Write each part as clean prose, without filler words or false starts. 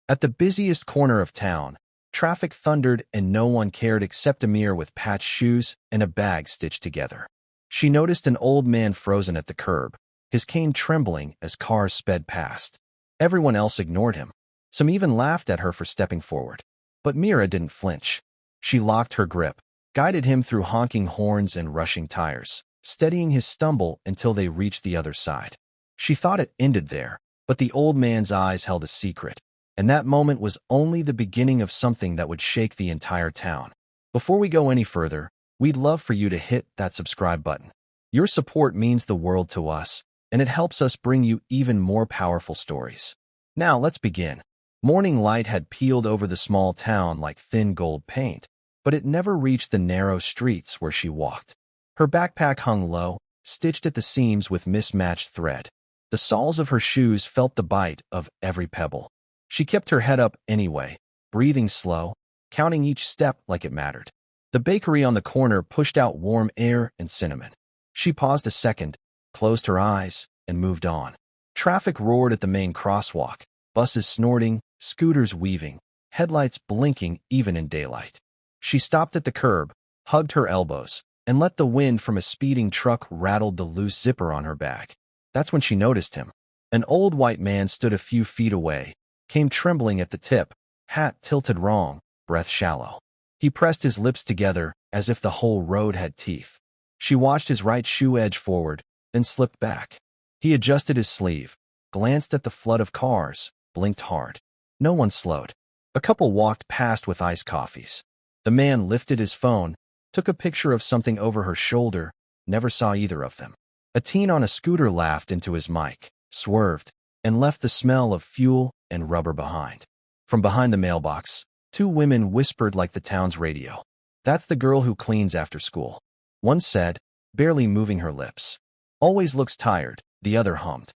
At the busiest corner of town, traffic thundered and no one cared except Amir with patched shoes and a bag stitched together. She noticed an old man frozen at the curb, his cane trembling as cars sped past. Everyone else ignored him. Some even laughed at her for stepping forward. But Mira didn't flinch. She locked her grip, guided him through honking horns and rushing tires, steadying his stumble until they reached the other side. She thought it ended there, but the old man's eyes held a secret, and that moment was only the beginning of something that would shake the entire town. Before we go any further, we'd love for you to hit that subscribe button. Your support means the world to us, and it helps us bring you even more powerful stories. Now let's begin. Morning light had peeled over the small town like thin gold paint, but it never reached the narrow streets where she walked. Her backpack hung low, stitched at the seams with mismatched thread. The soles of her shoes felt the bite of every pebble. She kept her head up anyway, breathing slow, counting each step like it mattered. The bakery on the corner pushed out warm air and cinnamon. She paused a second, closed her eyes, and moved on. Traffic roared at the main crosswalk, buses snorting, scooters weaving, headlights blinking even in daylight. She stopped at the curb, hugged her elbows, and let the wind from a speeding truck rattle the loose zipper on her bag. That's when she noticed him. An old white man stood a few feet away, came trembling at the tip, hat tilted wrong, breath shallow. He pressed his lips together as if the whole road had teeth. She watched his right shoe edge forward, then slipped back. He adjusted his sleeve, glanced at the flood of cars, blinked hard. No one slowed. A couple walked past with iced coffees. The man lifted his phone, took a picture of something over her shoulder, never saw either of them. A teen on a scooter laughed into his mic, swerved, and left the smell of fuel and rubber behind. From behind the mailbox, two women whispered like the town's radio. "That's the girl who cleans after school," one said, barely moving her lips. "Always looks tired," the other hummed.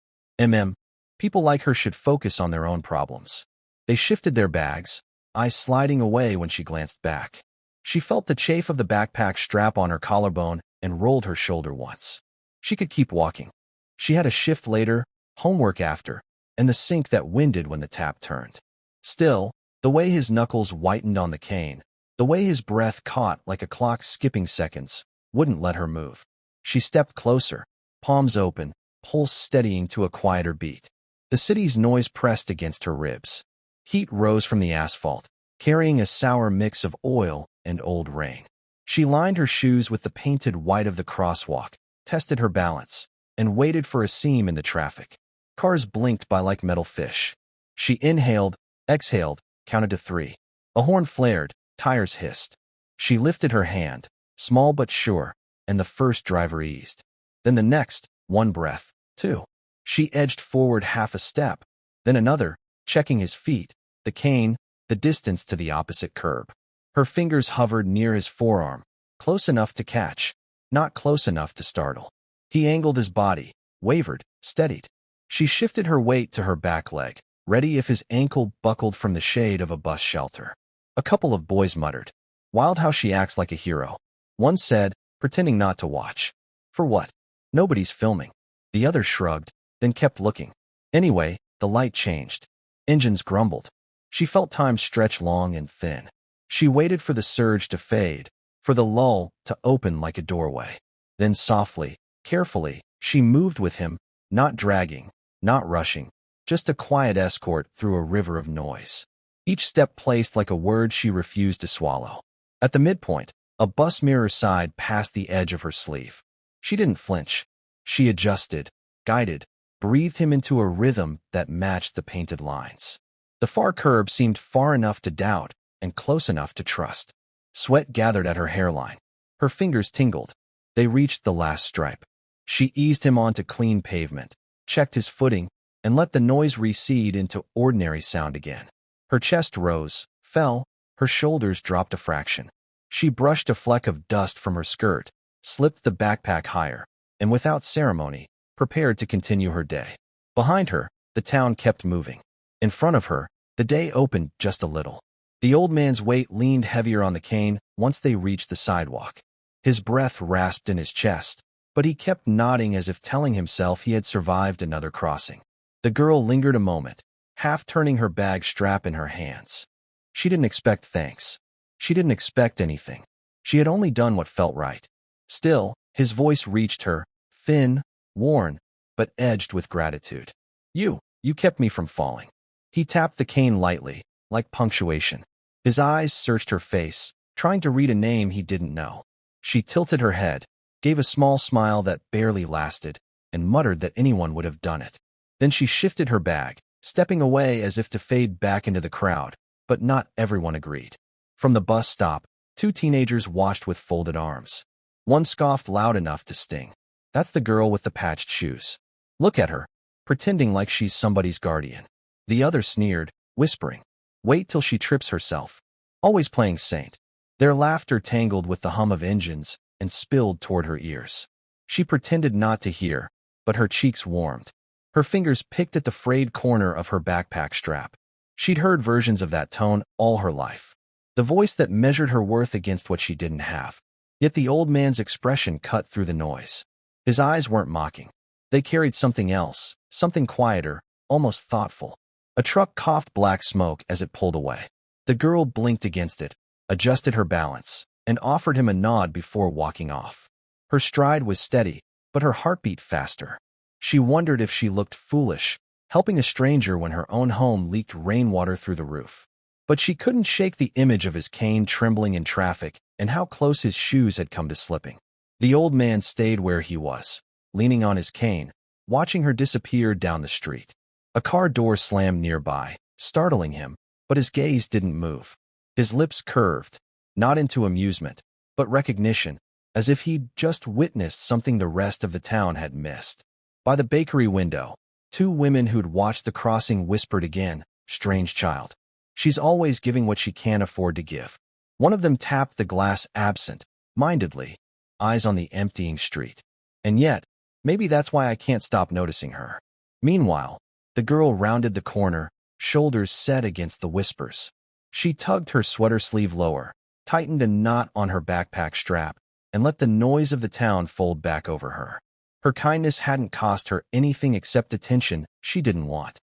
People like her should focus on their own problems." They shifted their bags, eyes sliding away when she glanced back. She felt the chafe of the backpack strap on her collarbone and rolled her shoulder once. She could keep walking. She had a shift later, homework after, and the sink that winded when the tap turned. Still, the way his knuckles whitened on the cane, the way his breath caught like a clock skipping seconds, wouldn't let her move. She stepped closer, palms open, pulse steadying to a quieter beat. The city's noise pressed against her ribs. Heat rose from the asphalt, carrying a sour mix of oil and old rain. She lined her shoes with the painted white of the crosswalk, tested her balance, and waited for a seam in the traffic. Cars blinked by like metal fish. She inhaled, exhaled, counted to 3. A horn flared, tires hissed. She lifted her hand, small but sure, and the first driver eased. Then the next, one breath, 2. She edged forward half a step, then another, checking his feet, the cane, the distance to the opposite curb. Her fingers hovered near his forearm, close enough to catch, not close enough to startle. He angled his body, wavered, steadied. She shifted her weight to her back leg, ready if his ankle buckled from the shade of a bus shelter. A couple of boys muttered, "Wild how she acts like a hero." One said, pretending not to watch. "For what? Nobody's filming." The other shrugged, then kept looking. Anyway, the light changed. Engines grumbled. She felt time stretch long and thin. She waited for the surge to fade, for the lull to open like a doorway. Then softly, carefully, she moved with him, not dragging, not rushing, just a quiet escort through a river of noise. Each step placed like a word she refused to swallow. At the midpoint, a bus mirror sighed past the edge of her sleeve. She didn't flinch. She adjusted, guided, breathed him into a rhythm that matched the painted lines. The far curb seemed far enough to doubt and close enough to trust. Sweat gathered at her hairline. Her fingers tingled. They reached the last stripe. She eased him onto clean pavement, checked his footing, and let the noise recede into ordinary sound again. Her chest rose, fell, her shoulders dropped a fraction. She brushed a fleck of dust from her skirt, slipped the backpack higher, and without ceremony, prepared to continue her day. Behind her, the town kept moving. In front of her, the day opened just a little. The old man's weight leaned heavier on the cane once they reached the sidewalk. His breath rasped in his chest, but he kept nodding as if telling himself he had survived another crossing. The girl lingered a moment, half turning her bag strap in her hands. She didn't expect thanks. She didn't expect anything. She had only done what felt right. Still, his voice reached her, thin, worn, but edged with gratitude. You kept me from falling. He tapped the cane lightly, like punctuation. His eyes searched her face, trying to read a name he didn't know. She tilted her head, gave a small smile that barely lasted, and muttered that anyone would have done it. Then she shifted her bag, stepping away as if to fade back into the crowd, but not everyone agreed. From the bus stop, two teenagers watched with folded arms. One scoffed loud enough to sting. That's the girl with the patched shoes. Look at her, pretending like she's somebody's guardian. The other sneered, whispering, wait till she trips herself. Always playing saint. Their laughter tangled with the hum of engines and spilled toward her ears. She pretended not to hear, but her cheeks warmed. Her fingers picked at the frayed corner of her backpack strap. She'd heard versions of that tone all her life. The voice that measured her worth against what she didn't have. Yet the old man's expression cut through the noise. His eyes weren't mocking. They carried something else, something quieter, almost thoughtful. A truck coughed black smoke as it pulled away. The girl blinked against it, adjusted her balance, and offered him a nod before walking off. Her stride was steady, but her heartbeat faster. She wondered if she looked foolish, helping a stranger when her own home leaked rainwater through the roof. But she couldn't shake the image of his cane trembling in traffic and how close his shoes had come to slipping. The old man stayed where he was, leaning on his cane, watching her disappear down the street. A car door slammed nearby, startling him, but his gaze didn't move. His lips curved, not into amusement, but recognition, as if he'd just witnessed something the rest of the town had missed. By the bakery window, two women who'd watched the crossing whispered again, strange child. She's always giving what she can't afford to give. One of them tapped the glass absent-mindedly, eyes on the emptying street. And yet, maybe that's why I can't stop noticing her. Meanwhile, the girl rounded the corner, shoulders set against the whispers. She tugged her sweater sleeve lower, tightened a knot on her backpack strap, and let the noise of the town fold back over her. Her kindness hadn't cost her anything except attention she didn't want.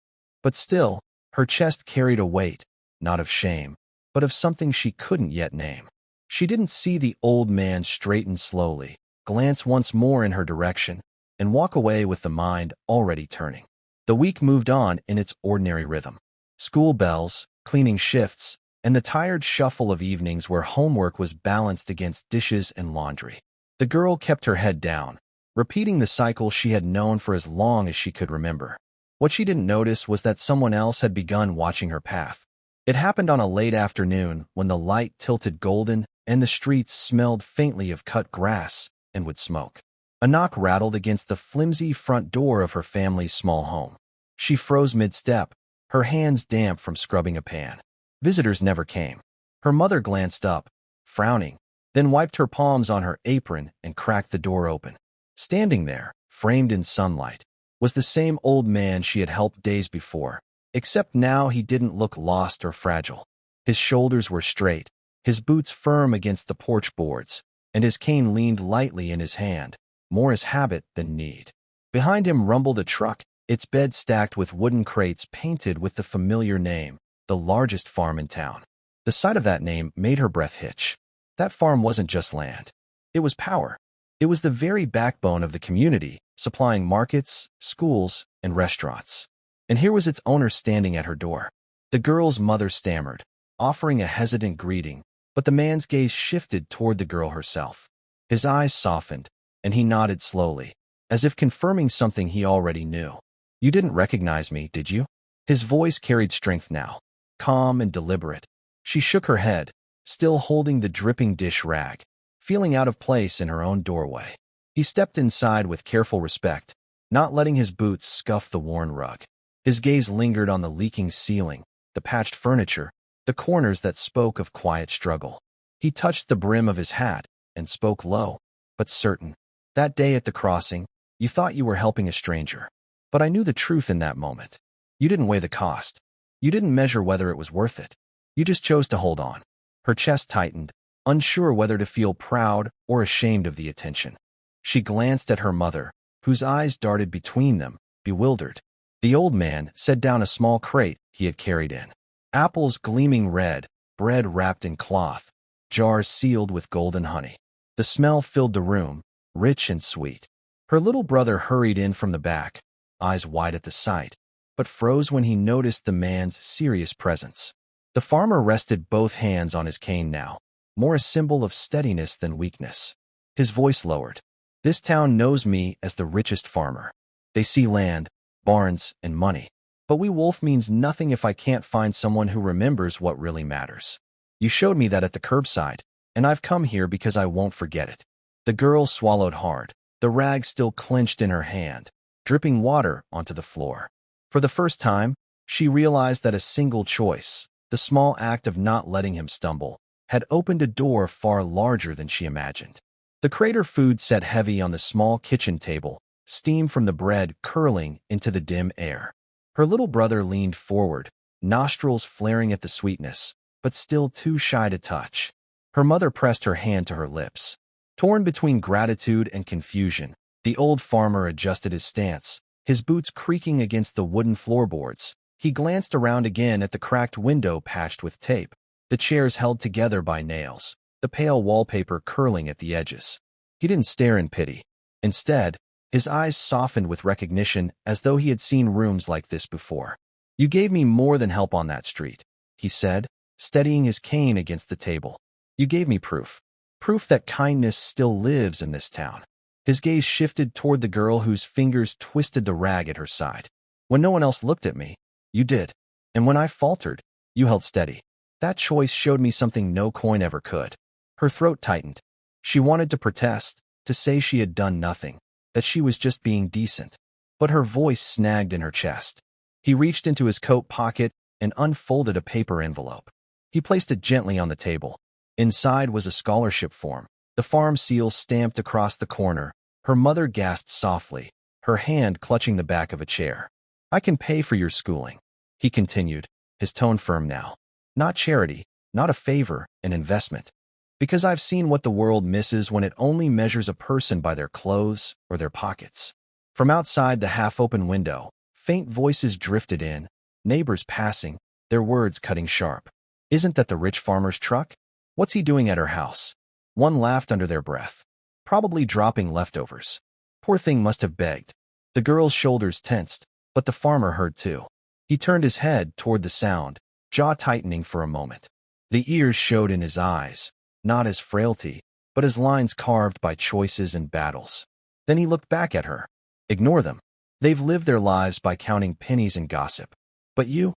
But still, her chest carried a weight, not of shame, but of something she couldn't yet name. She didn't see the old man straighten slowly, glance once more in her direction, and walk away with the mind already turning. The week moved on in its ordinary rhythm. School bells, cleaning shifts, and the tired shuffle of evenings where homework was balanced against dishes and laundry. The girl kept her head down, repeating the cycle she had known for as long as she could remember. What she didn't notice was that someone else had begun watching her path. It happened on a late afternoon when the light tilted golden and the streets smelled faintly of cut grass and wood smoke. A knock rattled against the flimsy front door of her family's small home. She froze mid-step, her hands damp from scrubbing a pan. Visitors never came. Her mother glanced up, frowning, then wiped her palms on her apron and cracked the door open. Standing there, framed in sunlight, was the same old man she had helped days before, except now he didn't look lost or fragile. His shoulders were straight, his boots firm against the porch boards, and his cane leaned lightly in his hand, more as habit than need. Behind him rumbled a truck, its bed stacked with wooden crates painted with the familiar name, the largest farm in town. The sight of that name made her breath hitch. That farm wasn't just land. It was power. It was the very backbone of the community, supplying markets, schools, and restaurants. And here was its owner standing at her door. The girl's mother stammered, offering a hesitant greeting, but the man's gaze shifted toward the girl herself. His eyes softened, and he nodded slowly, as if confirming something he already knew. You didn't recognize me, did you? His voice carried strength now, calm and deliberate. She shook her head, still holding the dripping dish rag, feeling out of place in her own doorway. He stepped inside with careful respect, not letting his boots scuff the worn rug. His gaze lingered on the leaking ceiling, the patched furniture, the corners that spoke of quiet struggle. He touched the brim of his hat and spoke low, but certain. That day at the crossing, you thought you were helping a stranger. But I knew the truth in that moment. You didn't weigh the cost. You didn't measure whether it was worth it. You just chose to hold on. Her chest tightened, unsure whether to feel proud or ashamed of the attention. She glanced at her mother, whose eyes darted between them, bewildered. The old man set down a small crate he had carried in. Apples gleaming red, bread wrapped in cloth, jars sealed with golden honey. The smell filled the room, rich and sweet. Her little brother hurried in from the back, eyes wide at the sight, but froze when he noticed the man's serious presence. The farmer rested both hands on his cane now, more a symbol of steadiness than weakness. His voice lowered. This town knows me as the richest farmer. They see land, barns, and money. But we wolf means nothing if I can't find someone who remembers what really matters. You showed me that at the curbside, and I've come here because I won't forget it. The girl swallowed hard, the rag still clenched in her hand, dripping water onto the floor. For the first time, she realized that a single choice, the small act of not letting him stumble, had opened a door far larger than she imagined. The crater food sat heavy on the small kitchen table, steam from the bread curling into the dim air. Her little brother leaned forward, nostrils flaring at the sweetness, but still too shy to touch. Her mother pressed her hand to her lips. Torn between gratitude and confusion, the old farmer adjusted his stance, his boots creaking against the wooden floorboards. He glanced around again at the cracked window patched with tape, the chairs held together by nails, the pale wallpaper curling at the edges. He didn't stare in pity. Instead, his eyes softened with recognition as though he had seen rooms like this before. You gave me more than help on that street, he said, steadying his cane against the table. You gave me proof. Proof that kindness still lives in this town. His gaze shifted toward the girl whose fingers twisted the rag at her side. When no one else looked at me, you did. And when I faltered, you held steady. That choice showed me something no coin ever could. Her throat tightened. She wanted to protest, to say she had done nothing, that she was just being decent. But her voice snagged in her chest. He reached into his coat pocket and unfolded a paper envelope. He placed it gently on the table. Inside was a scholarship form, the farm seal stamped across the corner. Her mother gasped softly, her hand clutching the back of a chair. I can pay for your schooling, he continued, his tone firm now. Not charity, not a favor, an investment. Because I've seen what the world misses when it only measures a person by their clothes or their pockets. From outside the half-open window, faint voices drifted in, neighbors passing, their words cutting sharp. Isn't that the rich farmer's truck? What's he doing at her house? One laughed under their breath. Probably dropping leftovers. Poor thing must have begged. The girl's shoulders tensed, but the farmer heard too. He turned his head toward the sound, jaw tightening for a moment. The ears showed in his eyes, not as frailty, but as lines carved by choices and battles. Then he looked back at her. Ignore them. They've lived their lives by counting pennies and gossip. But you've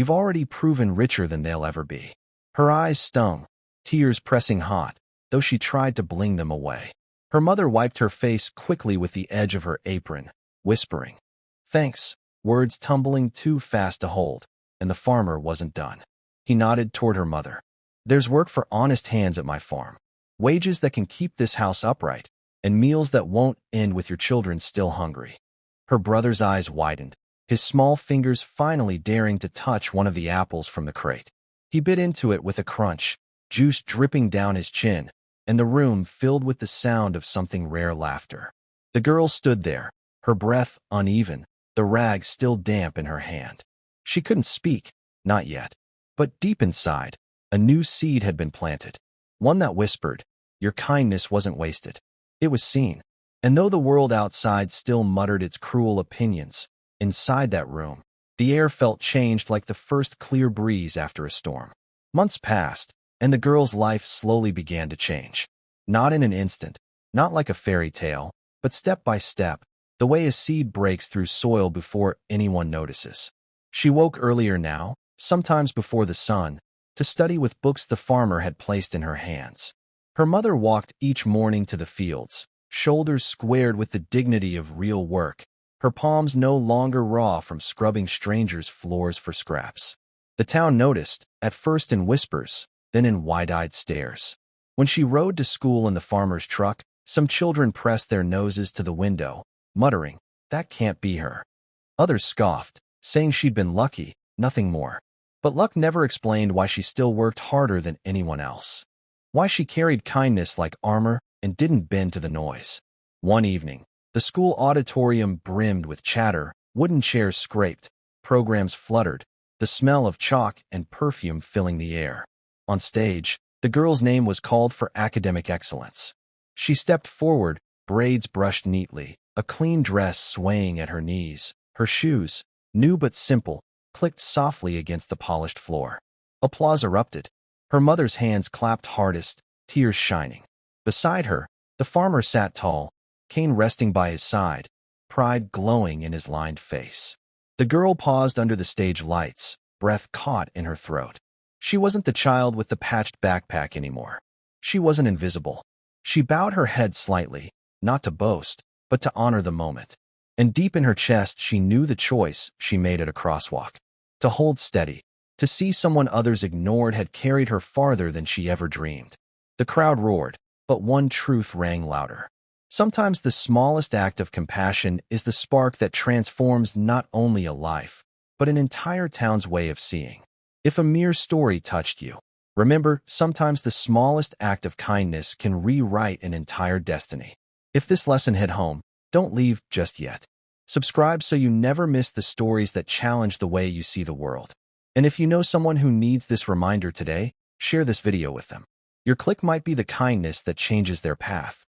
already proven richer than they'll ever be. Her eyes stung, tears pressing hot, though she tried to bling them away. Her mother wiped her face quickly with the edge of her apron, whispering, Thanks, words tumbling too fast to hold, and the farmer wasn't done. He nodded toward her mother. There's work for honest hands at my farm. Wages that can keep this house upright, and meals that won't end with your children still hungry. Her brother's eyes widened, his small fingers finally daring to touch one of the apples from the crate. He bit into it with a crunch, juice dripping down his chin, and the room filled with the sound of something rare laughter. The girl stood there, her breath uneven, the rag still damp in her hand. She couldn't speak, not yet. But deep inside, a new seed had been planted, one that whispered, Your kindness wasn't wasted. It was seen. And though the world outside still muttered its cruel opinions, inside that room, the air felt changed like the first clear breeze after a storm. Months passed, and the girl's life slowly began to change. Not in an instant, not like a fairy tale, but step by step, the way a seed breaks through soil before anyone notices. She woke earlier now, sometimes before the sun, to study with books the farmer had placed in her hands. Her mother walked each morning to the fields, shoulders squared with the dignity of real work, her palms no longer raw from scrubbing strangers' floors for scraps. The town noticed, at first in whispers, then in wide-eyed stares. When she rode to school in the farmer's truck, some children pressed their noses to the window, muttering, That can't be her. Others scoffed, saying she'd been lucky, nothing more. But luck never explained why she still worked harder than anyone else. Why she carried kindness like armor and didn't bend to the noise. One evening, the school auditorium brimmed with chatter, wooden chairs scraped, programs fluttered, the smell of chalk and perfume filling the air. On stage, the girl's name was called for academic excellence. She stepped forward, braids brushed neatly, a clean dress swaying at her knees. Her shoes, new but simple, clicked softly against the polished floor. Applause erupted. Her mother's hands clapped hardest, tears shining. Beside her, the farmer sat tall, cane resting by his side, pride glowing in his lined face. The girl paused under the stage lights, breath caught in her throat. She wasn't the child with the patched backpack anymore. She wasn't invisible. She bowed her head slightly, not to boast, but to honor the moment. And deep in her chest, she knew the choice she made at a crosswalk. To hold steady, to see someone others ignored had carried her farther than she ever dreamed. The crowd roared, but one truth rang louder. Sometimes the smallest act of compassion is the spark that transforms not only a life, but an entire town's way of seeing. If Amir's story touched you, remember, sometimes the smallest act of kindness can rewrite an entire destiny. If this lesson hit home, don't leave just yet. Subscribe so you never miss the stories that challenge the way you see the world. And if you know someone who needs this reminder today, share this video with them. Your click might be the kindness that changes their path.